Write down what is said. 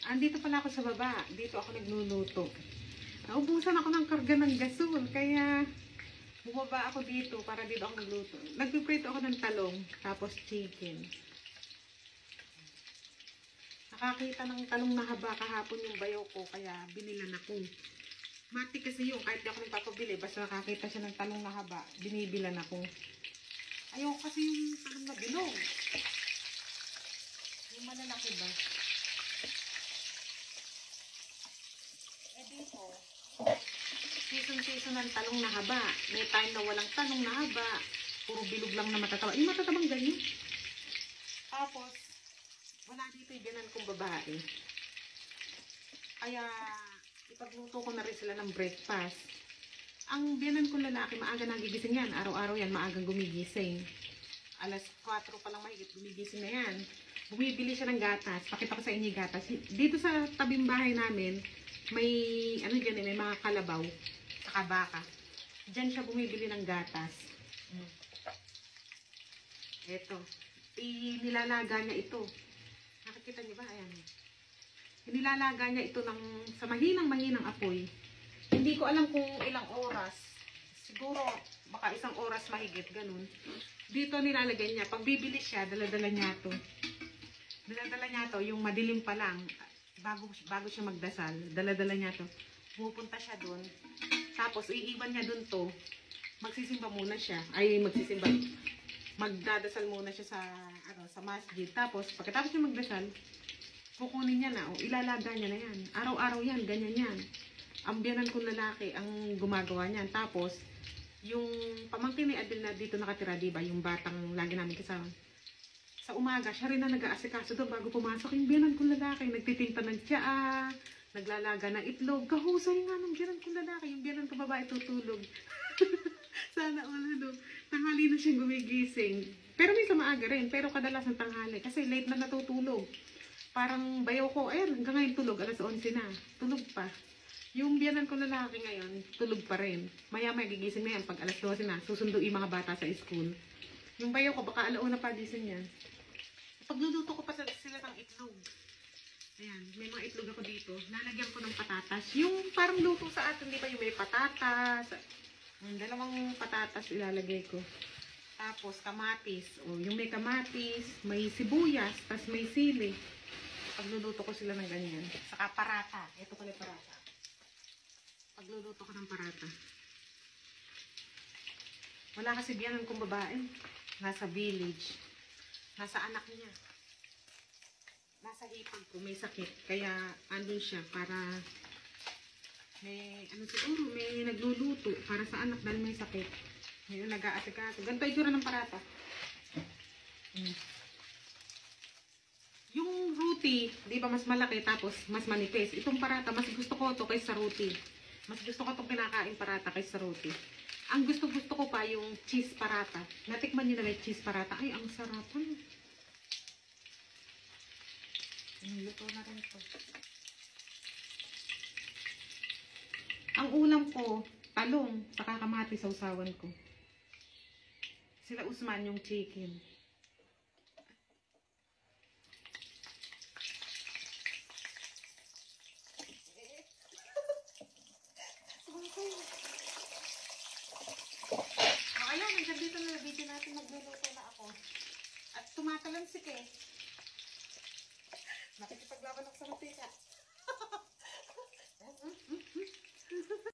Andito pala ako sa baba. Dito ako nagluluto. Naubusan ako ng karga ng gasol. Kaya bumaba ako dito para dito ako nagluto. Nagpiprito ako ng talong. Tapos chicken. Nakakita ng talong na haba kahapon yung bayaw ko. Kaya binilan ako. Mati kasi yung kahit di ako nagpapabili. Basta nakakita siya ng talong na haba. Binibilan ako. Ayaw kasi yung talong na bilog. Yung malalaki ba? Dito, season ng talong na haba. May time na walang talong na haba. Puro bilog lang na matataba. Yung matatabang ganyan. Tapos, wala dito yung ganan kong babae. Kaya, ipagluto ko na rin sila ng breakfast. Ang biyanan kong lalaki, maaga nagigising yan. Araw-araw yan, maagang gumigising. Alas 4 pa lang mahigit, gumigising na yan. Bumibili siya ng gatas. Pakita ko sa inyo yung gatas. Dito sa tabing bahay namin, may, ano dyan, may mga kalabaw, saka baka. Diyan siya bumibili ng gatas. Ito. Nilalaga niya ito. Nakikita niyo ba? Ayan. Nilalaga niya ito sa mahinang apoy. Hindi ko alam kung ilang oras. Siguro, baka 1 oras mahigit, ganun. Dito nilalagay niya. Pag bibili siya, dala-dala niya ito. Dala-dala niya ito, yung madilim pa lang. Bago siya magdasal, dala-dala niya to. Pupunta siya doon. Tapos, iiwan niya doon to. Magsisimba muna siya. Ay, magsisimba. Magdadasal muna siya sa masjid. Tapos, pagkatapos niya magdasal, kukunin niya na. O, ilalaga niya na yan. Araw-araw yan. Ganyan yan. Ang biyanan kong lalaki, ang gumagawa niyan. Tapos, yung pamangkin ni Adel na dito nakatira, diba? Yung batang lagi namin kasama. Sa umaga, siya rin na nag-aasikaso doon bago pumasok. Yung biyanan kong lalaki, nagtitinta ng tsaa, naglalaga ng itlog. Kahusay nga ng biyanan kong lalaki. Yung biyanan kong babae tutulog. Sana all, tanghali na siya gumigising. Pero minsan maaga rin, pero kadalasan tanghali. Kasi late na natutulog. Parang bayaw ko, ayun, hanggang ngayon tulog, alas 11 na. Tulog pa. Yung biyanan kong lalaki ngayon, tulog pa rin. Maya-maya gigising na yan pag alas 12 na. Susundo yung mga bata sa school. Yung bayaw ko, baka alauna pa gising yan. Pagluluto ko pa sila ng itlog. Ayan, may mga itlog ako dito. Lalagyan ko ng patatas. Yung parang luto sa atin, di ba? Yung may patatas. Dalawang patatas ilalagay ko. Tapos, kamatis. O, yung may kamatis, may sibuyas, tas may sili. Pagluluto ko sila ng ganyan. Saka parata. Ito pala parata. Pagluluto ko ng parata. Wala kasi biyanan kong babae. Nasa village. Nasa anak niya. Nasa hipag ko, may sakit. Kaya, andun siya para may, siguro, may nagluluto para sa anak dahil may sakit. Ngayon, nag-aasikaso. Ganito itsura ng parata. Yung roti, di ba mas malaki tapos mas manipis. Itong parata, mas gusto ko ito kaysa roti. Mas gusto ko itong pinakain parata kaysa roti. Ang gusto-gusto ko pa yung cheese parata. Natikman niyo na may cheese parata. Ay, ang sarap. Luto na rin ito. Ang ulam ko, talong, saka kamatis sa usawan ko. Sila Usman yung chicken. Ayan, hanggang dito na video natin, magluluto na ako. At tumatalansik eh. Nakikipaglaban ako sa mantika.